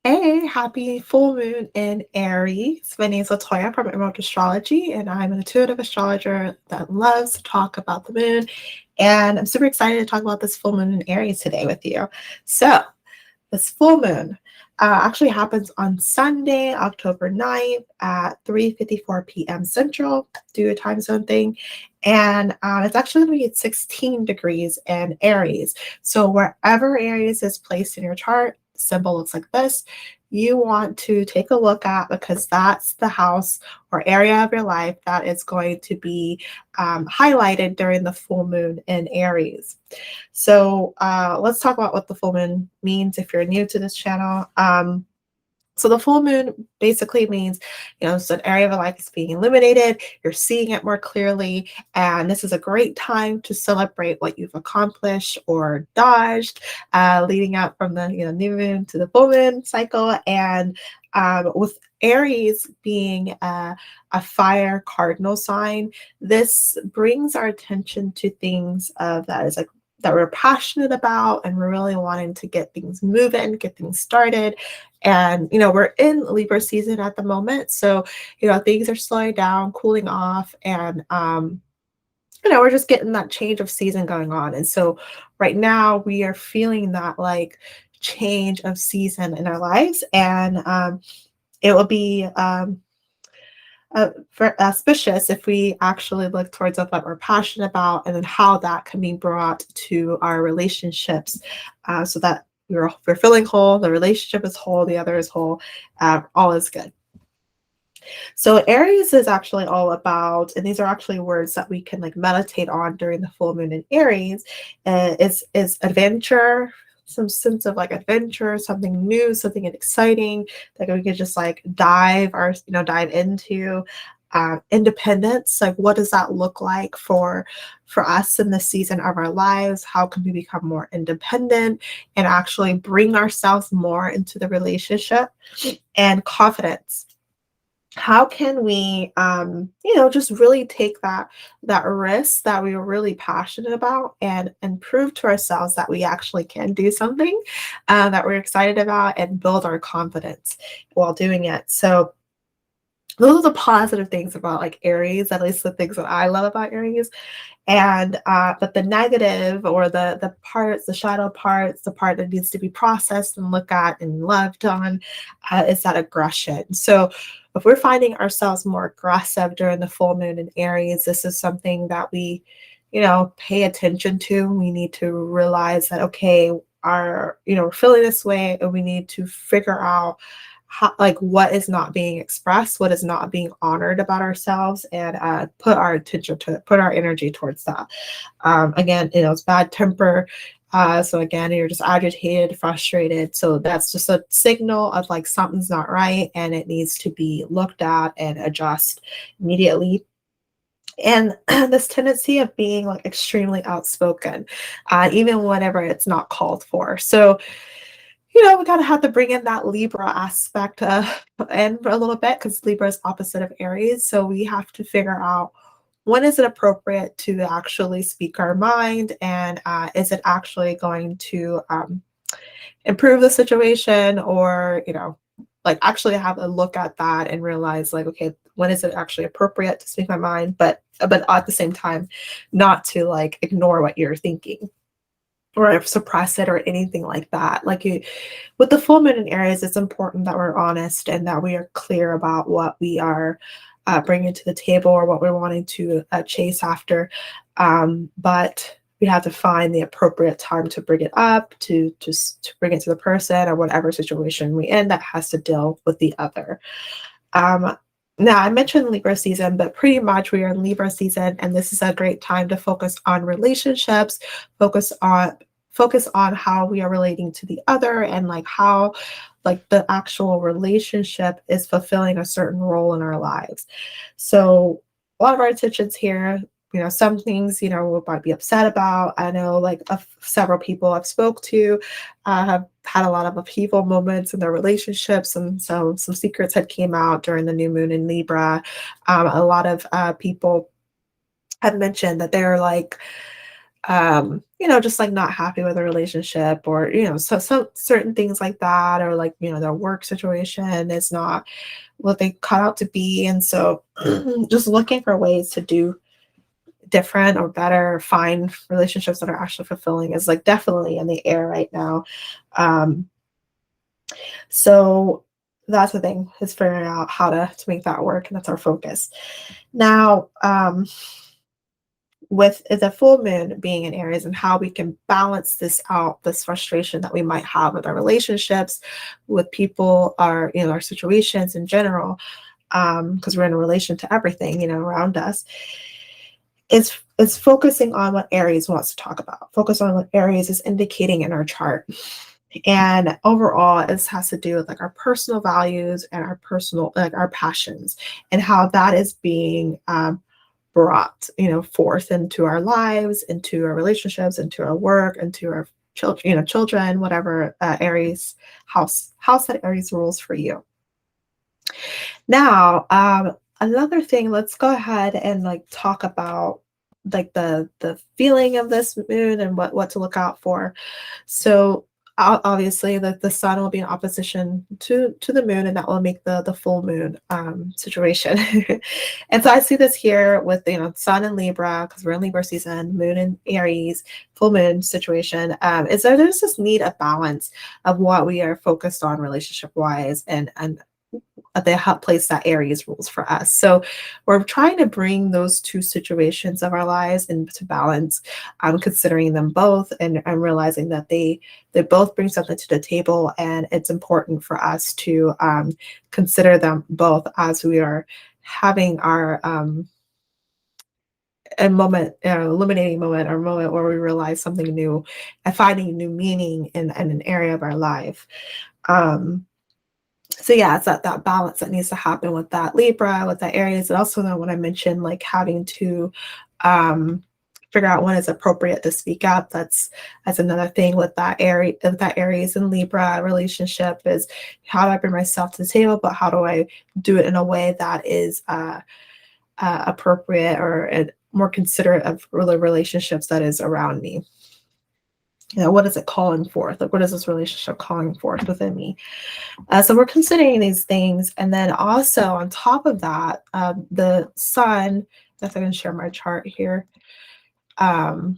Hey, happy full moon in Aries. My name is Latoya from Emerald Astrology, and I'm an intuitive astrologer that loves to talk about the moon. And I'm super excited to talk about this full moon in Aries today with you. So, this full moon actually happens on Sunday, October 9th at 3:54 p.m. Central, do a time zone thing. And it's actually going to be at 16 degrees in Aries. So wherever Aries is placed in your chart, symbol looks like this. You want to take a look at because that's the house or area of your life that is going to be highlighted during the full moon in Aries. So let's talk about what the full moon means if you're new to this channel. So the full moon basically means, it's an area of your life is being illuminated, you're seeing it more clearly, and this is a great time to celebrate what you've accomplished or dodged, leading up from the new moon to the full moon cycle. And with Aries being a fire cardinal sign, this brings our attention to things that is like that we're passionate about and we're really wanting to get things moving, get things started. And, we're in Libra season at the moment. So, things are slowing down, cooling off, and, we're just getting that change of season going on. And so right now we are feeling that like change of season in our lives. And it will be auspicious if we actually look towards what we're passionate about and then how that can be brought to our relationships so that we're feeling whole, the relationship is whole, the other is whole, all is good. So Aries is actually all about, and these are actually words that we can like meditate on during the full moon in Aries, is adventure, some sense of like adventure, something new, something exciting that we could just like dive into. Independence, like what does that look like for us in this season of our lives? How can we become more independent and actually bring ourselves more into the relationship? And confidence, how can we just really take that risk that we were really passionate about and prove to ourselves that we actually can do something that we're excited about and build our confidence while doing it. So those are the positive things about like Aries, at least the things that I love about Aries. And but the negative or the parts, the shadow parts, the part that needs to be processed and looked at and loved on is that aggression. So if we're finding ourselves more aggressive during the full moon in Aries, this is something that we, pay attention to. We need to realize that, okay, we're feeling this way and we need to figure out how, like what is not being expressed, what is not being honored about ourselves, and put our attention to it, put our energy towards that. Again, it's bad temper. So again, you're just agitated, frustrated. So that's just a signal of like something's not right and it needs to be looked at and adjust immediately. And this tendency of being like extremely outspoken, even whenever it's not called for. So we kind of have to bring in that Libra aspect in for a little bit because Libra is opposite of Aries. So we have to figure out when is it appropriate to actually speak our mind, and is it actually going to improve the situation, or like actually have a look at that and realize like, okay, when is it actually appropriate to speak my mind, but at the same time not to like ignore what you're thinking or suppress it or anything like that. With the full moon in Aries, it's important that we're honest and that we are clear about what we are bringing to the table or what we're wanting to chase after. But we have to find the appropriate time to bring it up, to bring it to the person or whatever situation we're in that has to deal with the other. Now, I mentioned Libra season, but pretty much we are in Libra season, and this is a great time to focus on relationships, focus on how we are relating to the other, and like how like the actual relationship is fulfilling a certain role in our lives. So a lot of our attention's here. Some things, we might be upset about. I know like several people I've spoke to have had a lot of upheaval moments in their relationships. And so some secrets had came out during the new moon in Libra. A lot of people had mentioned that they're like, just like not happy with a relationship, or, so certain things like that, or like, their work situation is not what they cut out to be. And so just looking for ways to do different or better, find relationships that are actually fulfilling is like definitely in the air right now. Um, so that's the thing, is figuring out how to make that work. And that's our focus. Now, with the full moon being in Aries, and how we can balance this out, this frustration that we might have with our relationships, with people, our situations in general, because we're in a relation to everything, around us, is focusing on what Aries wants to talk about. Focus on what Aries is indicating in our chart. And overall, this has to do with like our personal values and our personal, like our passions, and how that is being brought, forth into our lives, into our relationships, into our work, into our children, whatever Aries house that Aries rules for you. Now, another thing, let's go ahead and like talk about like the feeling of this moon and what to look out for. So obviously the sun will be in opposition to the moon, and that will make the full moon situation. And so I see this here with sun in Libra, because we're in Libra season, moon in Aries, full moon situation. Is that there's this need of balance of what we are focused on relationship wise, and the place that Aries rules for us. So we're trying to bring those two situations of our lives into balance, considering them both, and realizing that they both bring something to the table, and it's important for us to consider them both as we are having our a moment, illuminating moment, or moment where we realize something new and finding new meaning in an area of our life. So yeah, it's that balance that needs to happen with that Libra, with that Aries. And also then when I mentioned like having to figure out when it's appropriate to speak up, that's another thing with that Aries and Libra relationship, is how do I bring myself to the table, but how do I do it in a way that is appropriate, or more considerate of the relationships that is around me. What is it calling forth? Like, what is this relationship calling forth within me? So we're considering these things. And then also on top of that, the sun, if I can share my chart here. The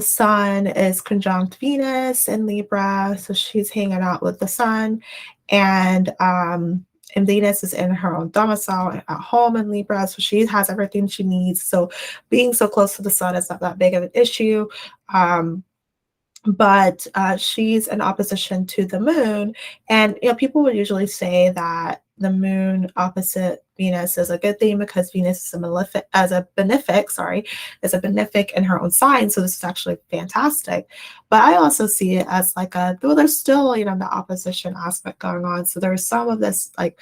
sun is conjunct Venus in Libra. So she's hanging out with the sun. And Venus is in her own domicile at home in Libra. So she has everything she needs. So being so close to the sun is not that big of an issue. But she's in opposition to the moon. And people would usually say that the moon opposite Venus is a good thing, because Venus is a benefic in her own sign. So this is actually fantastic. But I also see it as like there's still the opposition aspect going on. So there's some of this like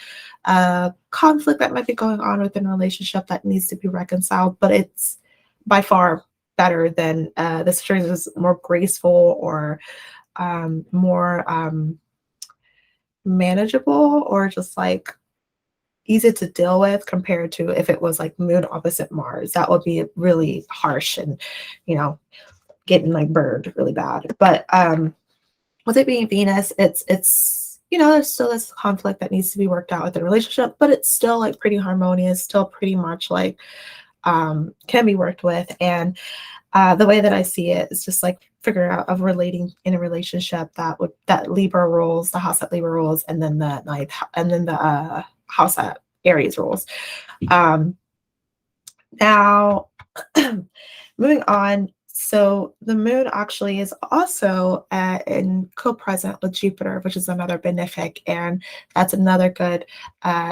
conflict that might be going on within a relationship that needs to be reconciled, but it's by far better than the situation is more graceful, or more manageable, or just like easy to deal with, compared to if it was like moon opposite Mars. That would be really harsh, and getting like burned really bad. But with it being Venus, it's there's still this conflict that needs to be worked out with the relationship, but it's still like pretty harmonious, still pretty much like can be worked with. And the way that I see it is just like figuring out of relating in a relationship that Libra rules, the house that Libra rules, and then the house that Aries rules. Now, moving on. So the moon actually is also in co-present with Jupiter, which is another benefic, and that's another good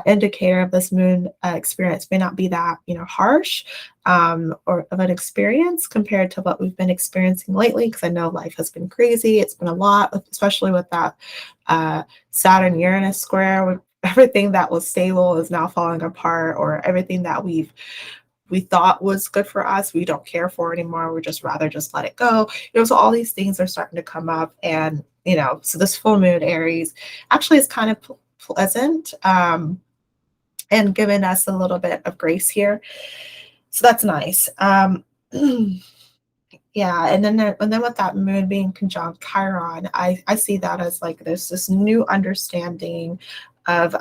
indicator of this moon experience. May not be that harsh or of an experience compared to what we've been experiencing lately, because I know life has been crazy. It's been a lot, especially with that Saturn Uranus square. With everything that was stable is now falling apart, or everything that we thought was good for us, we don't care for anymore. We just rather just let it go. So all these things are starting to come up. And, so this full moon Aries actually is kind of pleasant, and giving us a little bit of grace here. So that's nice. Yeah, and then with that moon being conjunct Chiron, I see that as like there's this new understanding of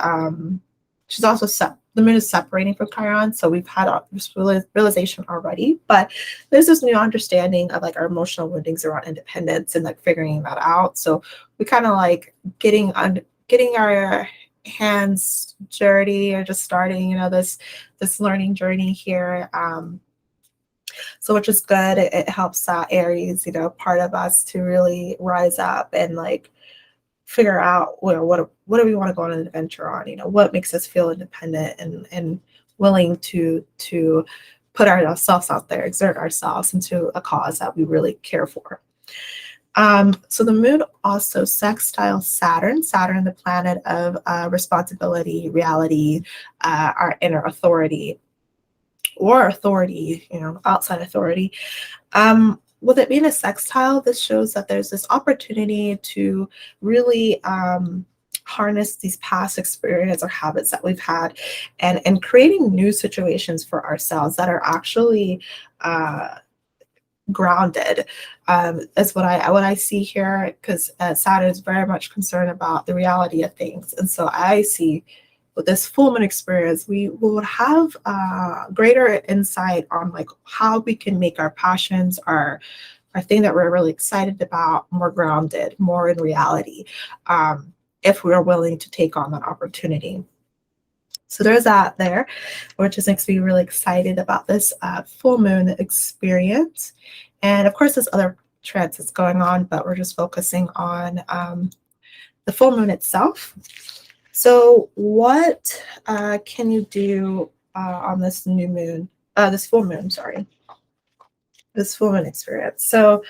she's also the moon is separating from Chiron, so we've had this realization already, but there's this new understanding of like our emotional woundings around independence and like figuring that out. So we kind of like getting our hands dirty or just starting, this learning journey here. So which is good. It helps Aries, part of us to really rise up and like figure out what do we want to go on an adventure on, what makes us feel independent and willing to put ourselves out there, exert ourselves into a cause that we really care for. So the moon also sextiles Saturn, the planet of responsibility, reality, our inner authority, or authority, outside authority. With it being a sextile, this shows that there's this opportunity to really harness these past experiences or habits that we've had, and creating new situations for ourselves that are actually grounded. Is what I see here, because Saturn is very much concerned about the reality of things, and so I see with this full moon experience, we will have greater insight on like how we can make our passions, our thing that we're really excited about, more grounded, more in reality, if we're willing to take on that opportunity. So there's that there, which just makes me really excited about this full moon experience. And of course, there's other transits going on, but we're just focusing on the full moon itself. So what can you do on this new moon, this full moon, sorry, this full moon experience? So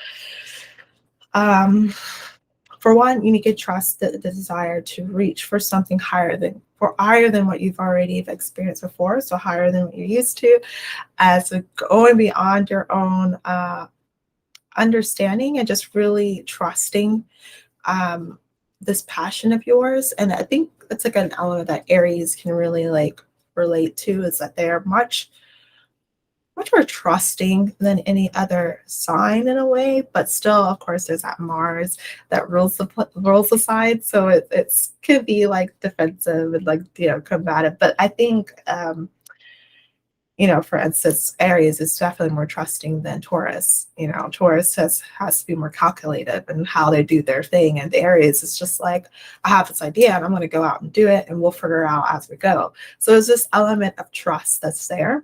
for one, you need to trust the desire to reach for something higher than what you've already experienced before, so higher than what you're used to, as going beyond your own understanding and just really trusting this passion of yours. And I think it's like an element that Aries can really like relate to, is that they're much more trusting than any other sign in a way, but still, of course, there's that Mars that rules the side, so it's could be like defensive and like combative. But I think for instance, Aries is definitely more trusting than Taurus. Taurus has to be more calculated in how they do their thing, and Aries is just like, I have this idea and I'm going to go out and do it, and we'll figure it out as we go. So there's this element of trust that's there,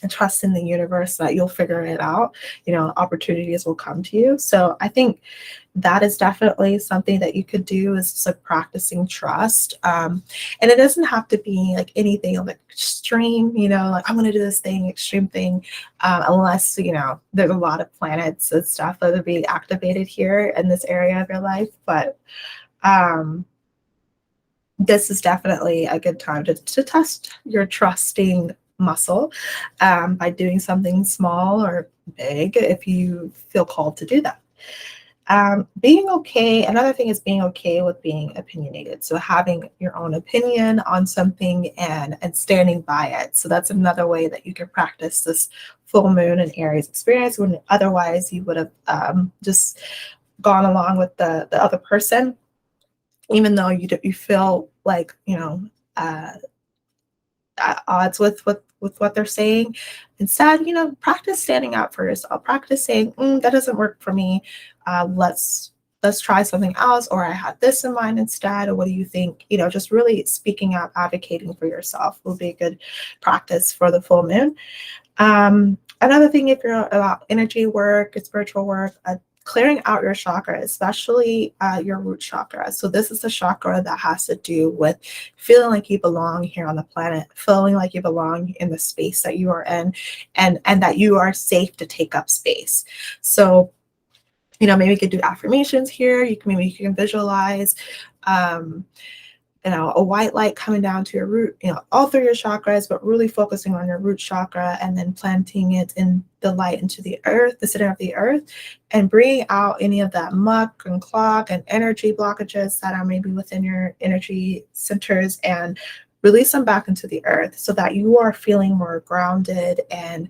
and trust in the universe that you'll figure it out. Opportunities will come to you. So I think that is definitely something that you could do, is just like practicing trust. And it doesn't have to be like anything like extreme, like I'm going to do this thing, extreme thing, unless, there's a lot of planets and stuff that are being activated here in this area of your life. But this is definitely a good time to test your trusting muscle by doing something small or big if you feel called to do that. Being okay, another thing is being okay with being opinionated. So having your own opinion on something and standing by it. So that's another way that you can practice this full moon and Aries experience, when otherwise you would have just gone along with the other person, even though you feel like at odds with what they're saying. Instead, practice standing out for yourself. Practice saying, that doesn't work for me. Let's try something else, or I had this in mind instead, or what do you think? Just really speaking out, advocating for yourself will be a good practice for the full moon. Another thing, if you're about energy work, spiritual work, clearing out your chakra, especially your root chakra. So this is the chakra that has to do with feeling like you belong here on the planet, feeling like you belong in the space that you are in, and that you are safe to take up space. So, maybe you could do affirmations here. Maybe you can visualize a white light coming down to your root, all through your chakras, but really focusing on your root chakra, and then planting it in the light into the earth, the center of the earth, and bringing out any of that muck and clog and energy blockages that are maybe within your energy centers, and release them back into the earth so that you are feeling more grounded and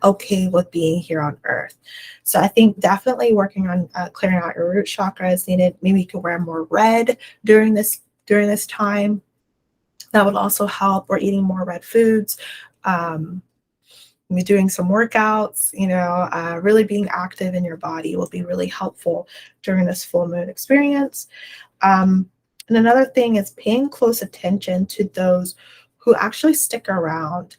okay with being here on earth. So I think definitely working on clearing out your root chakra is needed. Maybe you can wear more red during this time. That would also help. Or eating more red foods. Um, Maybe doing some workouts, really being active in your body will be really helpful during this full moon experience. Um, and another thing is paying close attention to those who actually stick around,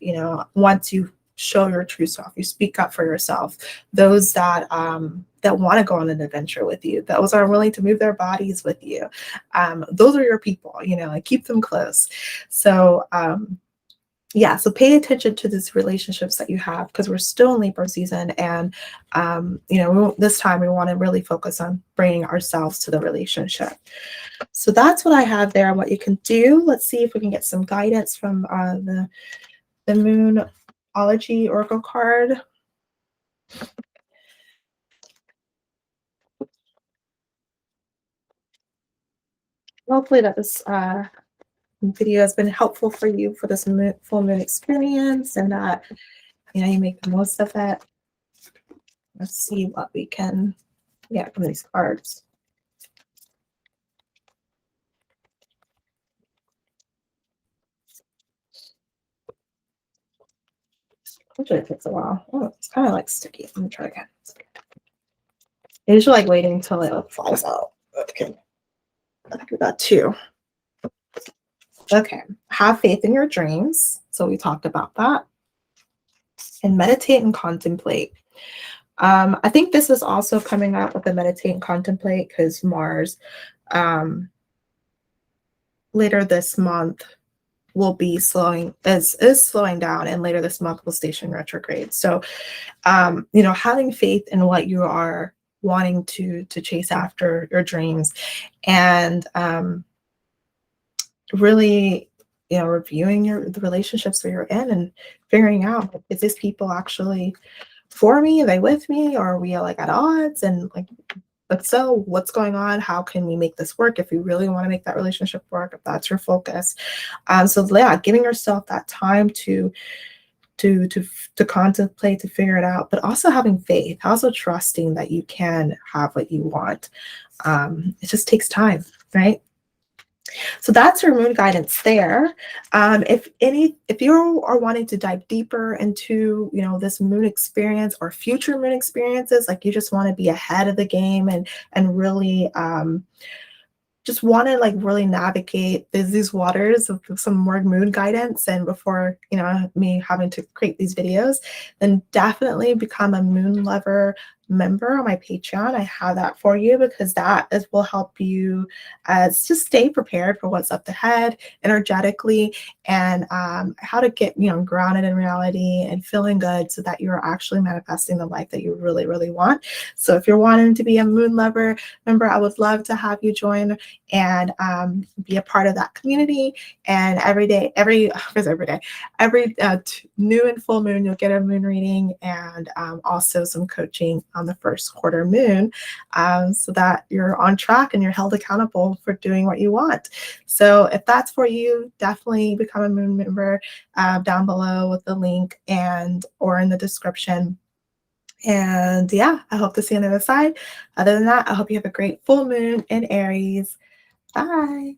once you show your true self, you speak up for yourself, those that want to go on an adventure with you, those are willing to move their bodies with you. Those are your people, and keep them close. So, yeah, so pay attention to these relationships that you have, because we're still in Libra season, and this time we want to really focus on bringing ourselves to the relationship. So that's what I have there, what you can do. Let's see if we can get some guidance from the Moonology Oracle card. Hopefully that this video has been helpful for you for this full moon experience, and that you make the most of it. Let's see what we can get from these cards. Usually it takes a while. Oh, it's kind of like sticky. Let me try again. I usually like waiting until it flies out. Okay. I think we got two. Okay. Have faith in your dreams. So we talked about that. And meditate and contemplate. I think this is also coming up with the meditate and contemplate, because Mars later this month will be is slowing down, and later this month will station retrograde. So having faith in what you are wanting to chase after, your dreams, and really reviewing the relationships that you're in, and figuring out, is this people actually for me? Are they with me? Or are we like at odds? And but so what's going on? How can we make this work if we really want to make that relationship work, if that's your focus? So yeah, giving yourself that time to contemplate, to figure it out, but also having faith, also trusting that you can have what you want. It just takes time, right? So that's your moon guidance there. If you are wanting to dive deeper into this moon experience or future moon experiences, like you just want to be ahead of the game, and really just want to really navigate these waters of some more moon guidance, and before me having to create these videos, then definitely become a Moon Lover member on my Patreon. I have that for you, because will help you just stay prepared for what's up ahead energetically, and how to get grounded in reality and feeling good, so that you're actually manifesting the life that you really, really want. So if you're wanting to be a Moon Lover member, I would love to have you join and be a part of that community. And every new and full moon, you'll get a moon reading, and also some coaching on the first quarter moon, so that you're on track and you're held accountable for doing what you want. So if that's for you, definitely become a moon member down below with the link or in the description. And yeah, I hope to see you on the other side. Other than that, I hope you have a great full moon in Aries. Bye.